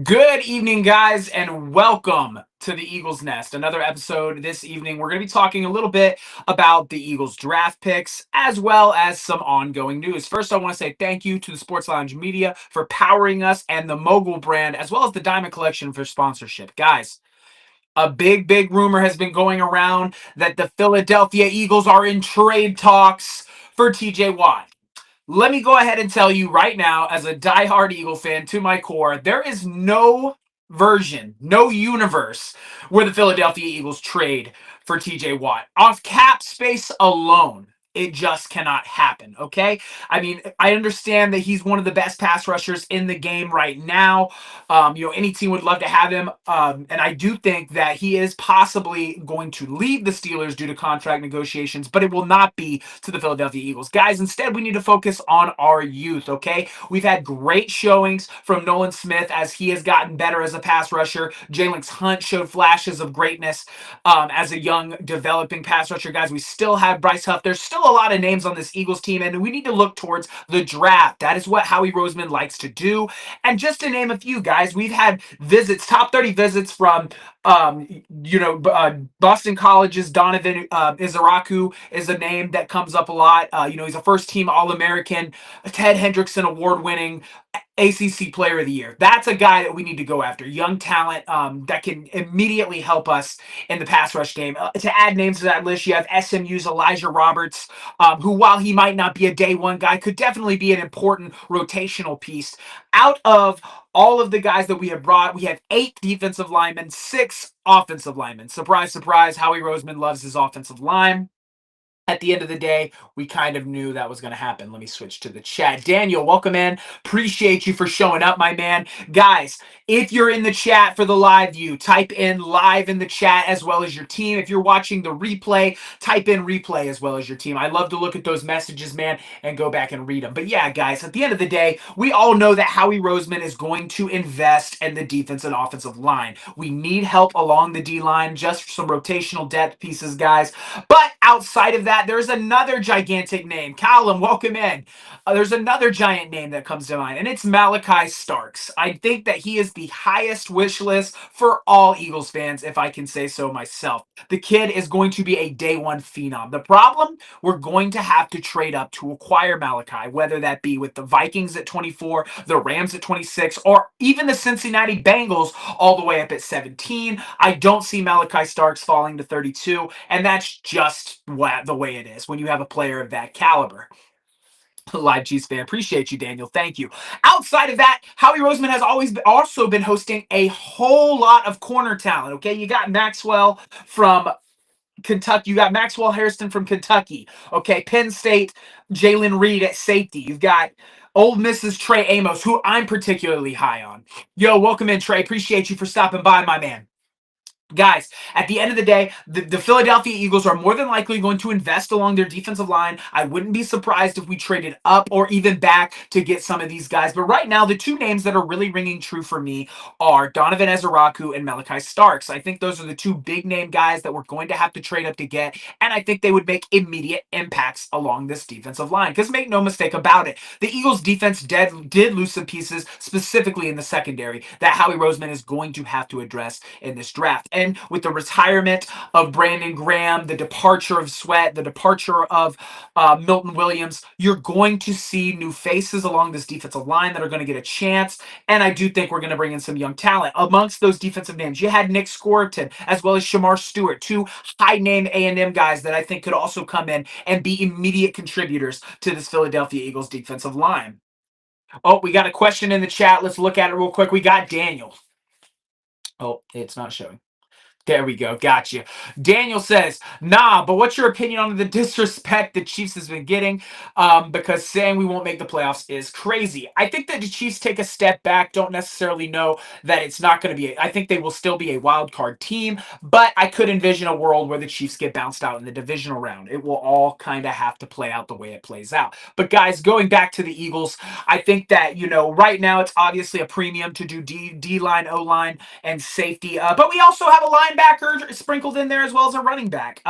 Good evening, guys, and welcome to the Eagles Nest. Another episode this evening. We're going to be talking a little bit about the Eagles draft picks as well as some ongoing news. First, I want to say thank you to the Sports Lounge Media for powering us and the Mogul brand as well as the Diamond Collection for sponsorship. Guys, a big rumor has been going around that the Philadelphia Eagles are in trade talks for TJ Watt. Let me go ahead and tell you right now, as a diehard Eagle fan to my core, there is no version, no universe where the Philadelphia Eagles trade for TJ Watt. Off cap space alone, it just cannot happen, okay? I mean, I understand that he's one of the best pass rushers in the game right now. Any team would love to have him. And I do think that he is possibly going to leave the Steelers due to contract negotiations, but it will not be to the Philadelphia Eagles. Guys, instead, we need to focus on our youth, okay? We've had great showings from Nolan Smith as he has gotten better as a pass rusher. Jalen Hunt showed flashes of greatness as a young, developing pass rusher. Guys, we still have Bryce Huff. There's still a lot of names on this Eagles team, and we need to look towards the draft. That is what Howie Roseman likes to do. And just to name a few, guys, we've had visits, top 30 visits from Boston College's Donovan Izaraku is a name that comes up a lot. He's a first team All American, Ted Hendrickson award winning ACC Player of the Year. That's a guy that we need to go after. Young talent that can immediately help us in the pass rush game. To add names to that list, you have SMU's Elijah Roberts, who, while he might not be a day one guy, could definitely be an important rotational piece. Out of all of the guys that we have brought, we have 8 defensive linemen, 6 offensive linemen. Surprise, surprise, Howie Roseman loves his offensive line. At the end of the day, we kind of knew that was going to happen. Let me switch to the chat. Daniel, welcome in. Appreciate you for showing up, my man. Guys, if you're in the chat for the live view, type in live in the chat as well as your team. If you're watching the replay, type in replay as well as your team. I love to look at those messages, man, and go back and read them. But yeah, guys, at the end of the day, we all know that Howie Roseman is going to invest in the defense and offensive line. We need help along the D line, just some rotational depth pieces, guys. But outside of that, there's another gigantic name. Callum, welcome in. There's another giant name that comes to mind, and it's Malachi Starks. I think that he is the highest wish list for all Eagles fans, if I can say so myself. The kid is going to be a day one phenom. The problem, we're going to have to trade up to acquire Malachi, whether that be with the Vikings at 24, the Rams at 26, or even the Cincinnati Bengals all the way up at 17. I don't see Malachi Starks falling to 32, and that's just the way it is when you have a player of that caliber. Live Chiefs fan. Appreciate you, Daniel. Thank you. Outside of that, Howie Roseman has also been hosting a whole lot of corner talent. Okay, you got Maxwell from Kentucky. You got Maxwell Hairston from Kentucky. Okay, Penn State, Jalen Reed at safety. You've got Old Mrs. Trey Amos, who I'm particularly high on. Yo, welcome in, Trey. Appreciate you for stopping by, my man. Guys, at the end of the day, the Philadelphia Eagles are more than likely going to invest along their defensive line. I wouldn't be surprised if we traded up or even back to get some of these guys. But right now, the 2 names that are really ringing true for me are Donovan Ezeraku and Malachi Starks. I think those are the 2 big name guys that we're going to have to trade up to get. And I think they would make immediate impacts along this defensive line. Because make no mistake about it, the Eagles defense did lose some pieces, specifically in the secondary, that Howie Roseman is going to have to address in this draft. And with the retirement of Brandon Graham, the departure of Sweat, the departure of Milton Williams, you're going to see new faces along this defensive line that are going to get a chance. And I do think we're going to bring in some young talent. Amongst those defensive names, you had Nick Scorton as well as Shamar Stewart, 2 high-name A&M guys that I think could also come in and be immediate contributors to this Philadelphia Eagles defensive line. Oh, we got a question in the chat. Let's look at it real quick. We got Daniel. Oh, it's not showing. There we go. Gotcha. Daniel says, nah, but what's your opinion on the disrespect the Chiefs has been getting? Because saying we won't make the playoffs is crazy. I think that the Chiefs take a step back, don't necessarily know that it's not going to be, I think they will still be a wild card team, but I could envision a world where the Chiefs get bounced out in the divisional round. It will all kind of have to play out the way it plays out. But guys, going back to the Eagles, I think that, right now it's obviously a premium to do D-line, O-line, and safety. But we also have a line linebacker sprinkled in there as well as a running back.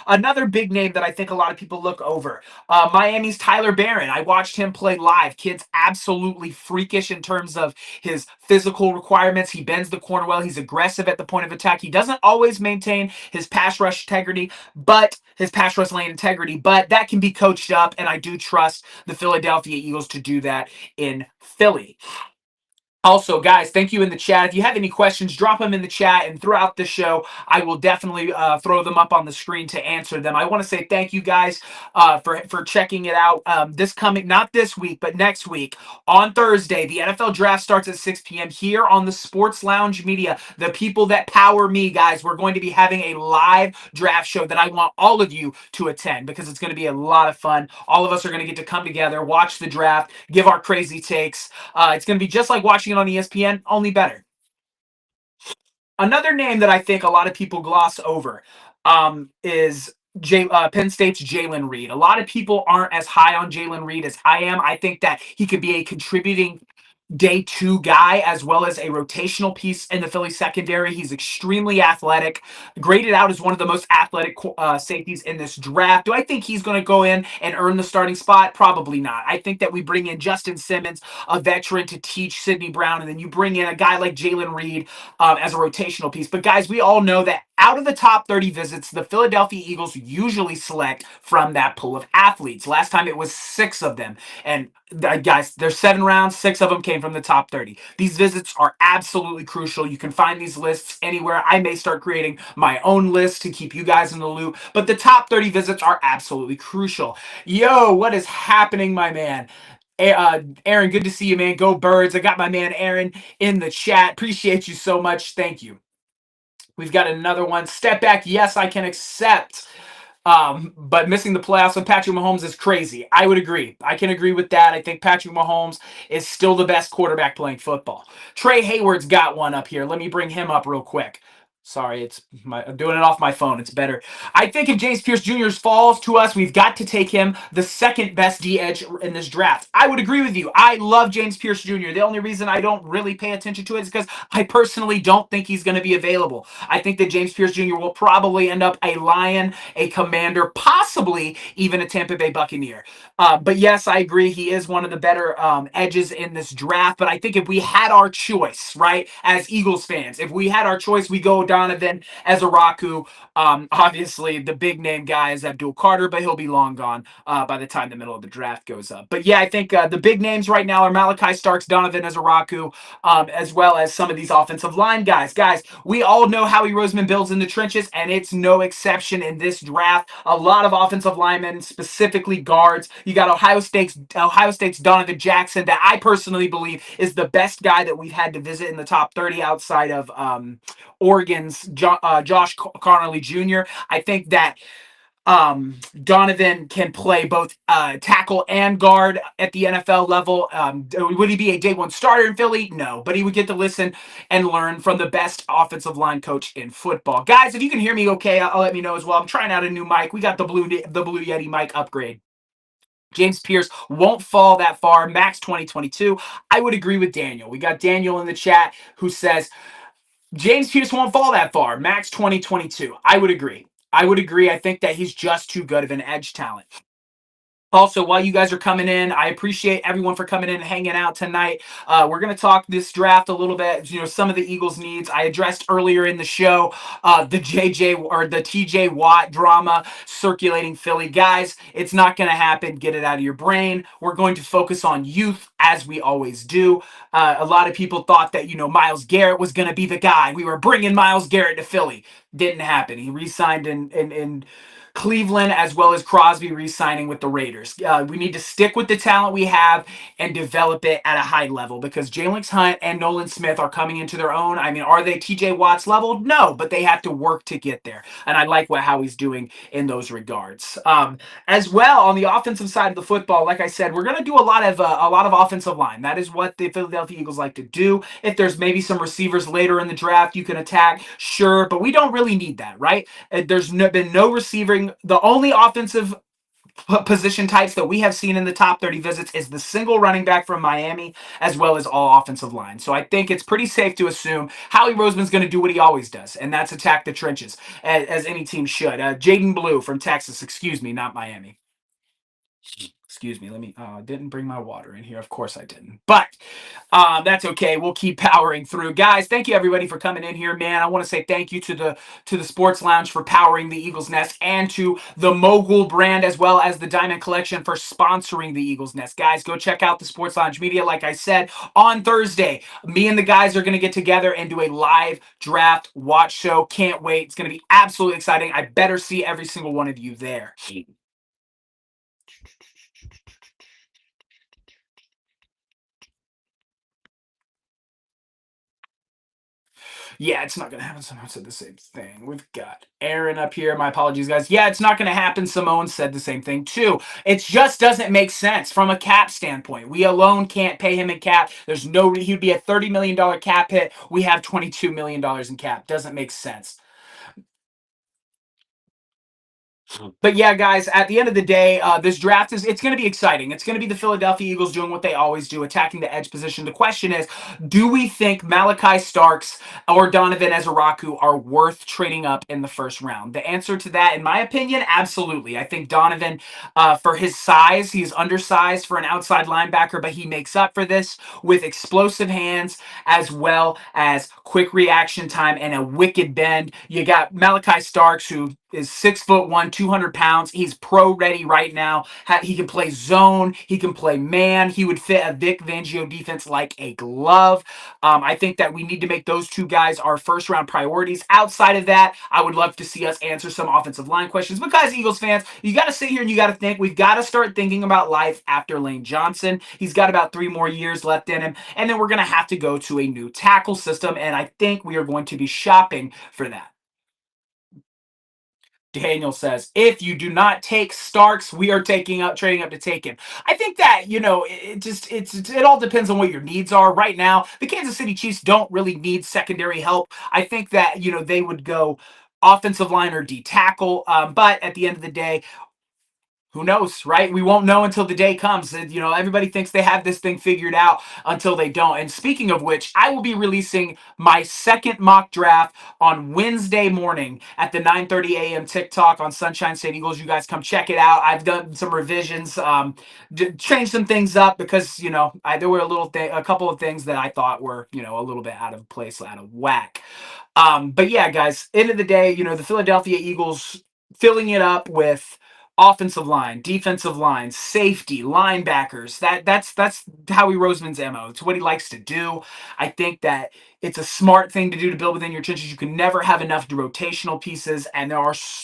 Another big name that I think a lot of people look over, Miami's Tyler Barron. I watched him play live. Kid's absolutely freakish in terms of his physical requirements. He bends the corner well. He's aggressive at the point of attack. He doesn't always maintain his pass rush integrity, but his pass rush lane integrity, but that can be coached up, and I do trust the Philadelphia Eagles to do that in Philly. Also, guys, thank you in the chat. If you have any questions, drop them in the chat, and throughout the show, I will definitely throw them up on the screen to answer them. I want to say thank you, guys, for checking it out. This coming, not this week, but next week on Thursday, the NFL Draft starts at 6 p.m. here on the Sports Lounge Media. The people that power me, guys, we're going to be having a live draft show that I want all of you to attend because it's going to be a lot of fun. All of us are going to get to come together, watch the draft, give our crazy takes. It's going to be just like watching it on ESPN, only better. Another name that I think a lot of people gloss over is Penn State's Jaylen Reed. A lot of people aren't as high on Jaylen Reed as I am. I think that he could be a contributing day two guy as well as a rotational piece in the Philly secondary. He's extremely athletic, graded out as one of the most athletic safeties in this draft. Do I think he's going to go in and earn the starting spot? Probably not. I think that we bring in Justin Simmons, a veteran, to teach Sidney Brown, and then you bring in a guy like Jaylen Reed as a rotational piece. But guys, we all know that out of the top 30 visits, the Philadelphia Eagles usually select from that pool of athletes. Last time it was 6 of them. And guys, there's 7 rounds, 6 of them came from the top 30. These visits are absolutely crucial. You can find these lists anywhere. I may start creating my own list to keep you guys in the loop, but the top 30 visits are absolutely crucial. Yo, what is happening, my man? Aaron, good to see you, man. Go Birds. I got my man Aaron in the chat. Appreciate you so much. Thank you. We've got another one. Step back. Yes, I can accept. But missing the playoffs with Patrick Mahomes is crazy. I would agree. I can agree with that. I think Patrick Mahomes is still the best quarterback playing football. Trey Hayward's got one up here. Let me bring him up real quick. Sorry, I'm doing it off my phone. It's better. I think if James Pierce Jr. falls to us, we've got to take him the second best D edge in this draft. I would agree with you. I love James Pierce Jr. The only reason I don't really pay attention to it is because I personally don't think he's going to be available. I think that James Pierce Jr. will probably end up a Lion, a Commander, possibly even a Tampa Bay Buccaneer. But yes, I agree. He is one of the better edges in this draft. But I think if we had our choice, right, as Eagles fans, if we had our choice, we go Donovan Ezaraku. Obviously, the big name guy is Abdul Carter, but he'll be long gone by the time the middle of the draft goes up. But yeah, I think the big names right now are Malachi Starks, Donovan Ezaraku, as well as some of these offensive line guys. Guys, we all know Howie Roseman builds in the trenches, and it's no exception in this draft. A lot of offensive linemen, specifically guards. You got Ohio State's Donovan Jackson, that I personally believe is the best guy that we've had to visit in the top 30 outside of Oregon's Josh Conerly Jr. I think that Donovan can play both tackle and guard at the NFL level. Would he be a day one starter in Philly? No, but he would get to listen and learn from the best offensive line coach in football. Guys, if you can hear me okay, I'll let me know as well. I'm trying out a new mic. We got the Blue Yeti mic upgrade. James Pierce won't fall that far. Max 2022. I would agree with Daniel. We got Daniel in the chat who says James Pierce won't fall that far. Max 2022. I would agree. I think that he's just too good of an edge talent. Also, while you guys are coming in, I appreciate everyone for coming in and hanging out tonight. We're going to talk this draft a little bit, some of the Eagles' needs. I addressed earlier in the show the TJ Watt drama circulating Philly. Guys, it's not going to happen. Get it out of your brain. We're going to focus on youth, as we always do. A lot of people thought that, Myles Garrett was going to be the guy. We were bringing Myles Garrett to Philly. Didn't happen. He re-signed in Cleveland, as well as Crosby re-signing with the Raiders. We need to stick with the talent we have and develop it at a high level, because Jalen Hunt and Nolan Smith are coming into their own. I mean, are they TJ Watt's level? No, but they have to work to get there. And I like how he's doing in those regards. As well, on the offensive side of the football, like I said, we're going to do a lot of offensive line. That is what the Philadelphia Eagles like to do. If there's maybe some receivers later in the draft you can attack, sure, but we don't really need that, right? There's been no receiving. The only offensive position types that we have seen in the top 30 visits is the single running back from Miami, as well as all offensive line. So I think it's pretty safe to assume Howie Roseman's going to do what he always does, and that's attack the trenches, as any team should. Jaden Blue from Texas, excuse me, not Miami. Excuse me. Let me. Didn't bring my water in here. Of course I didn't. But that's okay. We'll keep powering through, guys. Thank you everybody for coming in here, man. I want to say thank you to the Sports Lounge for powering the Eagles Nest, and to the Mogul brand as well as the Diamond Collection for sponsoring the Eagles Nest. Guys, go check out the Sports Lounge Media. Like I said, on Thursday, me and the guys are going to get together and do a live draft watch show. Can't wait. It's going to be absolutely exciting. I better see every single one of you there. Yeah, it's not going to happen. Someone said the same thing. We've got Aaron up here. My apologies, guys. Yeah, it's not going to happen. Simone said the same thing, too. It just doesn't make sense from a cap standpoint. We alone can't pay him in cap. There's no, he'd be a $30 million cap hit. We have $22 million in cap. Doesn't make sense. But yeah, guys, at the end of the day, this draft it's going to be exciting. It's going to be the Philadelphia Eagles doing what they always do, attacking the edge position. The question is, do we think Malachi Starks or Donovan Ezeraku are worth trading up in the first round? The answer to that, in my opinion, absolutely. I think Donovan, for his size, he's undersized for an outside linebacker, but he makes up for this with explosive hands as well as quick reaction time and a wicked bend. You got Malachi Starks, who is 6'1", 200 pounds. He's pro ready right now. He can play zone. He can play man. He would fit a Vic Fangio defense like a glove. I think that we need to make those two guys our first round priorities. Outside of that, I would love to see us answer some offensive line questions, because Eagles fans, you got to sit here and you got to think. We've got to start thinking about life after Lane Johnson. He's got about 3 more years left in him, and then we're going to have to go to a new tackle system, and I think we are going to be shopping for that. Daniel says, if you do not take Starks, we are trading up to take him. I think that, it all depends on what your needs are. Right now, the Kansas City Chiefs don't really need secondary help. I think that, they would go offensive line or D tackle. But at the end of the day, who knows, right? We won't know until the day comes. Everybody thinks they have this thing figured out until they don't. And speaking of which, I will be releasing my second mock draft on Wednesday morning at the 9:30 a.m. TikTok on Sunshine State Eagles. You guys come check it out. I've done some revisions, changed some things up because, there were a couple of things that I thought were, a little bit out of place, out of whack. But yeah, guys, end of the day, the Philadelphia Eagles filling it up with offensive line, defensive line, safety, linebackers. That's Howie Roseman's MO. It's what he likes to do. I think that it's a smart thing to do to build within your trenches. You can never have enough rotational pieces, and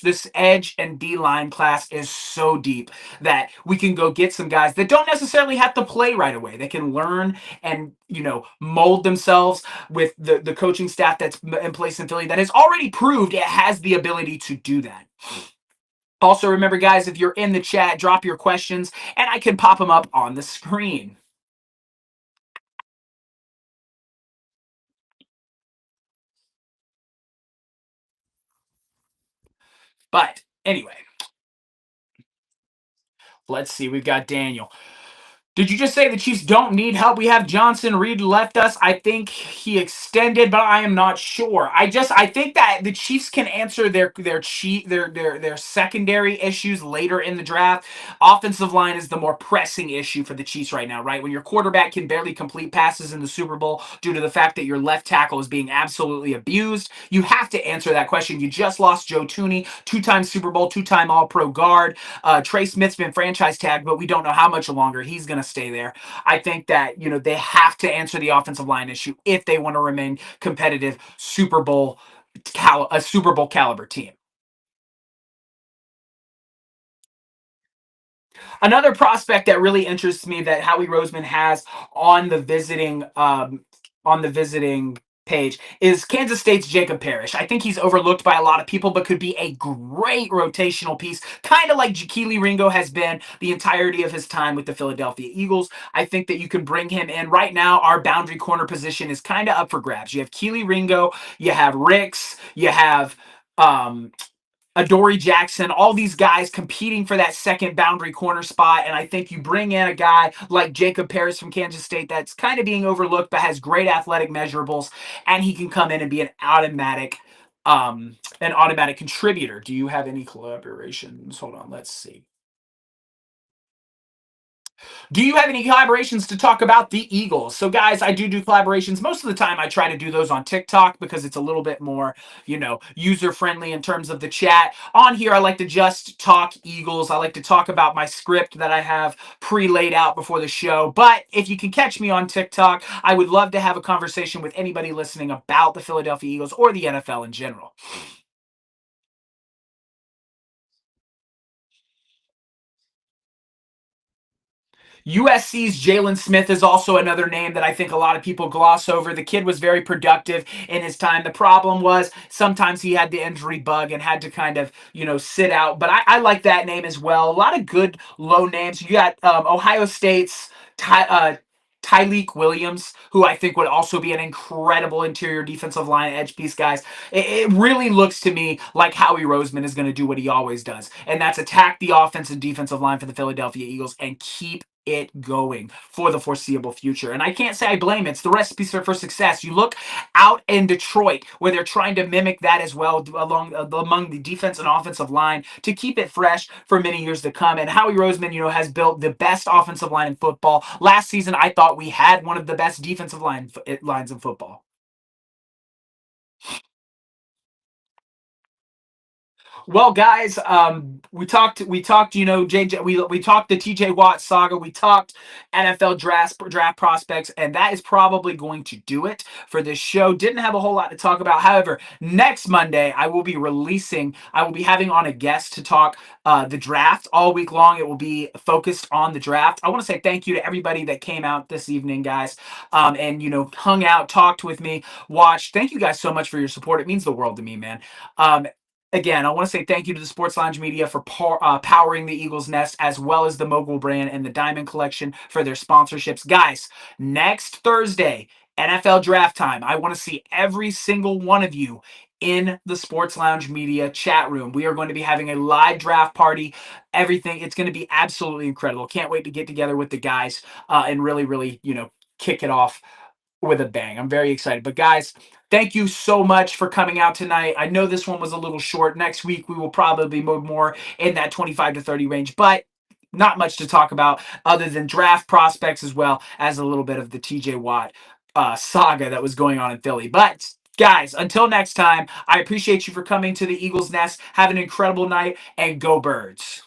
this edge and D line class is so deep that we can go get some guys that don't necessarily have to play right away. They can learn and mold themselves with the coaching staff that's in place in Philly that has already proved it has the ability to do that. Also, remember, guys, if you're in the chat, drop your questions, and I can pop them up on the screen. But anyway, let's see. We've got Daniel. Did you just say the Chiefs don't need help? We have Johnson. Reed left us. I think he extended, but I am not sure. I think that the Chiefs can answer their secondary issues later in the draft. Offensive line is the more pressing issue for the Chiefs right now, right? When your quarterback can barely complete passes in the Super Bowl due to the fact that your left tackle is being absolutely abused, you have to answer that question. You just lost Joe Thuney, 2-time Super Bowl, 2-time All-Pro guard. Trey Smith's been franchise tagged, but we don't know how much longer he's going to stay there. I think that they have to answer the offensive line issue if they want to remain competitive, a Super Bowl caliber team. Another prospect that really interests me that Howie Roseman has on the visiting page is Kansas State's Jacob Parrish. I think he's overlooked by a lot of people, but could be a great rotational piece, kind of like Kelee Ringo has been the entirety of his time with the Philadelphia Eagles. I think that you can bring him in. Right now, our boundary corner position is kind of up for grabs. You have Kelee Ringo, you have Ricks, you have Adoree Jackson, all these guys competing for that second boundary corner spot. And I think you bring in a guy like Jacob Paris from Kansas State that's kind of being overlooked but has great athletic measurables, and he can come in and be an automatic contributor. Do you have any collaborations? Hold on, let's see. Do you have any collaborations to talk about the Eagles? So, guys, I do collaborations. Most of the time, I try to do those on TikTok because it's a little bit more, user friendly in terms of the chat. On here, I like to just talk Eagles. I like to talk about my script that I have pre laid out before the show. But if you can catch me on TikTok, I would love to have a conversation with anybody listening about the Philadelphia Eagles or the NFL in general. USC's Jalen Smith is also another name that I think a lot of people gloss over. The kid was very productive in his time. The problem was sometimes he had the injury bug and had to kind of, sit out. But I like that name as well. A lot of good low names. You got Ohio State's Tyleik Williams, who I think would also be an incredible interior defensive line edge piece, guys. It really looks to me like Howie Roseman is going to do what he always does, and that's attack the offensive defensive line for the Philadelphia Eagles and keep it going for the foreseeable future. And I can't say I blame it. It's the recipe for success. You look out in Detroit where they're trying to mimic that as well among the defense and offensive line to keep it fresh for many years to come. And Howie Roseman, has built the best offensive line in football. Last season, I thought we had one of the best defensive lines in football. Well, guys, we talked, JJ, we talked the TJ Watt saga, we talked NFL draft prospects, and that is probably going to do it for this show. Didn't have a whole lot to talk about. However, next Monday, I will be having on a guest to talk the draft all week long. It will be focused on the draft. I want to say thank you to everybody that came out this evening, guys, and, hung out, talked with me, watched. Thank you guys so much for your support. It means the world to me, man. Again, I want to say thank you to the Sports Lounge Media for powering the Eagles Nest, as well as the Mogul brand and the Diamond Collection for their sponsorships. Guys, next Thursday, NFL draft time. I want to see every single one of you in the Sports Lounge Media chat room. We are going to be having a live draft party. Everything. It's going to be absolutely incredible. Can't wait to get together with the guys and really, really, kick it off with a bang. I'm very excited. But guys, thank you so much for coming out tonight. I know this one was a little short. Next week we will probably be more in that 25 to 30 range, but not much to talk about other than draft prospects as well as a little bit of the TJ Watt saga that was going on in Philly. But guys, until next time, I appreciate you for coming to the Eagles Nest. Have an incredible night and go Birds.